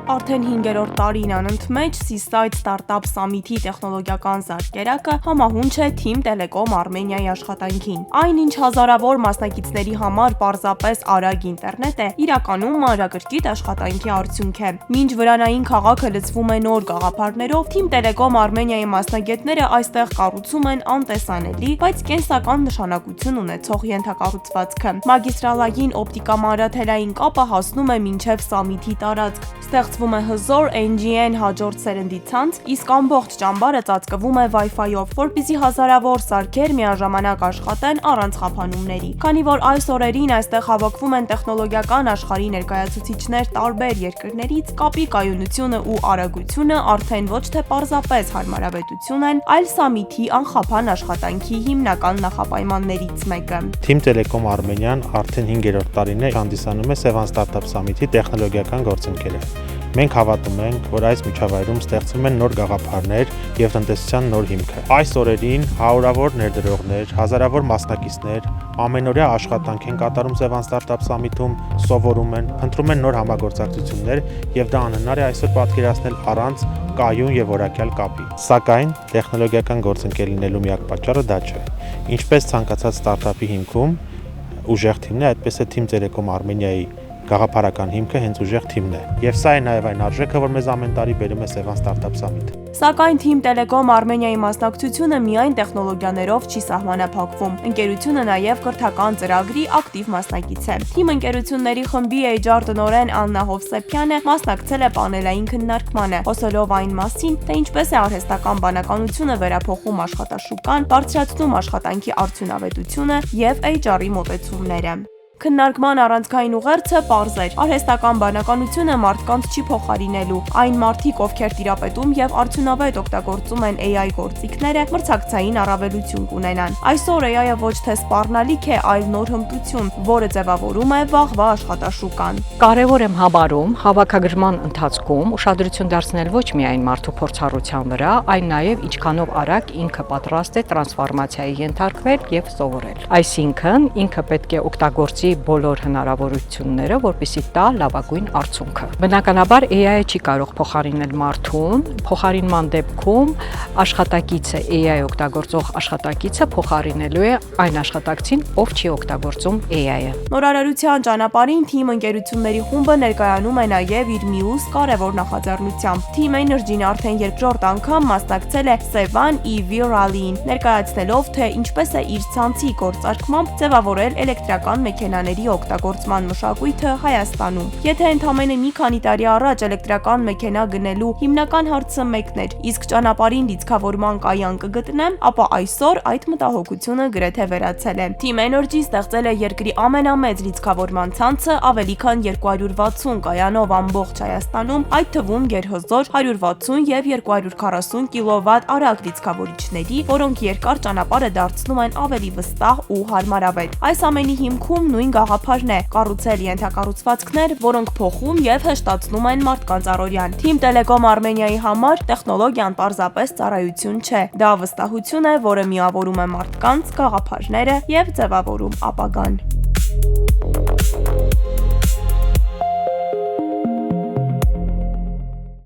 Արդեն 5-րդ տարին անընդմեջ Seaside Startup Summit-ի տեխնոլոգիական զարկերակը համահունչ է Team Telecom Armenia-ի աշխատանքին։ Այն, ինչ հազարավոր մասնակիցների համար պարզապես արագ ինտերնետ է, իրականում մանրակրկիտ աշխատանքի արդյունք է։ Մինչ վրանային քաղաքը լցվում է նոր գաղափարներով, Team Telecom Armenia-ի մասնագետները այստեղ կառուցում են անտեսանելի, բայց կենսական նշանակություն ունեցող ենթակառուցվածքը։ Մագիստրալային օպտիկամանրաթելային կապը հասնում է մինչև Summit-ի տարածք։ Ստեղծվում է հզոր NGN հաջորդ սերնդի ցանց, իսկ ամբողջ ճամբարը ծածկվում է Wi-Fi-ով, որպեսզի հազարավոր սարքեր միաժամանակ աշխատեն առանց խափանումների։ Քանի որ այս օրերին այստեղ հավաքվում են տեխնոլոգիական աշխարհի ներկայացուցիչներ տարբեր երկրներից, կապի կայունությունը ու արագությունը արդեն ոչ թե պարզապես հարմարավետություն են, այլ Summit-ի անխափան աշխատանքի հիմնական նախապայմաններից մեկը։ Team Telecom Armenia-ն արդեն 5-րդ տարին է հանդիսանում է Sevan Startup Summit-ի տեխնոլոգիական գործընկերը։ Մենք հավատում ենք, որ այս միջավայրում ստեղծվում են նոր գաղափարներ եւ տնտեսության նոր հիմքը։ Այս օրերին հարյուրավոր ներդրողներ, հազարավոր մասնակիցներ ամենօրյա աշխատանք են կատարում Sevan Startup Summit-ում, սովորում են, փնտրում են նոր համագործակցություններ եւ դա անհնար է այսօր պատկերացնել առանց կայուն եւ որակյալ կապի։ Սակայն տեխնոլոգիական գործընկեր լինելու միակ պատճառը դա չէ։ Ինչպես ցանկացած ստարտափի հիմքում ուժեղ թիմն է, այդպես է Team Telecom Armenia-ի գաղափարական հիմքը հենց ուժեղ թիմն է։ Եվ սա է նաև այն արժեքը, որ մեզ ամեն տարի բերում է Sevan Startup Summit։ Սակայն Team Telecom Armenia-ի մասնակցությունը միայն տեխնոլոգիաներով չի սահմանափակվում։ Ընկերությունը նաև կրթական ծրագրի ակտիվ մասնակից է։ Team ընկերությունների խմբի HR տնօրեն Աննա Հովսեփյանը մասնակցել է պանելային քննարկմանը, խոսելով այն մասին, թե ինչպես է արհեստական բանականությունը վերափոխում աշխատաշուկան, բարձրացնում աշխատանքի արդյունավետությունը եւ HR-ի մոտեցումները։ Քննարկման առանցքային ուղերձը պարզ էր։ Արհեստական բանականությունը մարդկանց չի փոխարինելու։ Այն մարդիկ, ովքեր տիրապետում եւ արդյունավետ օգտագործում են AI գործիքները, մրցակցային առավելություն կունենան։ Այսօր AI-ը ոչ թե սպառնալիք է, այլ նոր հմտություն, որը ձևավորում է վաղվա աշխատաշուկան։ Կարևոր եմ համարում հավաքագրման ընթացքում ուշադրություն դարձնել ոչ միայն մարդու փորձառության վրա, այլ նաեւ ինչքանով արագ ինքը պատրաստ է տրանսֆորմացիայի ենթարկվել եւ սովորել։ Այսինքն ինքը պետք է օգտագործի բոլոր հնարավորությունները, որպեսզի տա լավագույն արդյունքը։ Բնականաբար AI-ը չի կարող փոխարինել մարդուն, փոխարինման դեպքում աշխատակիցը AI օգտագործող աշխատակիցը փոխարինելու է այն աշխատակցին, ով չի օգտագործում AI-ը։ Նորարարության ճանապարհին Team ընկերությունների խումբը ներկայանում է նաև իր մյուս կարևոր նախաձեռնությամբ։ Team Energy-ն արդեն երկրորդ անգամ մասնակցել է Sevan EV Rally-ին, ներկայացնելով, թե ինչպես է իր ցանցի գործարկմամբ ձևավորել էլեկտրական մեքենաների օգտագործման մշակույթը Հայաստանում։ Եթե ընդամենը մի քանի տարի առաջ էլեկտրական մեքենա գնելու հիմնական հարցը մեկն էր, իսկ ճանապարհին լիցքավորման կայան կգտնեմ, ապա այսօր այդ մտահոգությունը գրեթե վերացել է։ Team Energy ստեղծել է երկրի ամենամեծ լիցքավորման ցանցը ավելի քան 260 կայանով ամբողջ Հայաստանում, այդ թվում գերհզոր 160 եւ 240 կՎտ արագ լիցքավորիչների, որոնք երկար ճանապարհը դարձնում են ավելի վստահ ու հարմարավետ։ Այս ամենի հիմքում նույն գաղափարն է՝ կառուցել ենթակառուցվածքներ, որոնք փոխում եւ հեշտացնում են մարդկանց առօրյան։ Team Telecom Armenia-ի համար տեխնոլոգիան պարզապես ծառայություն չէ, դա վստահություն է, որը միավորում է մարդկանց, գաղափարները եւ ձևավորում ապագան։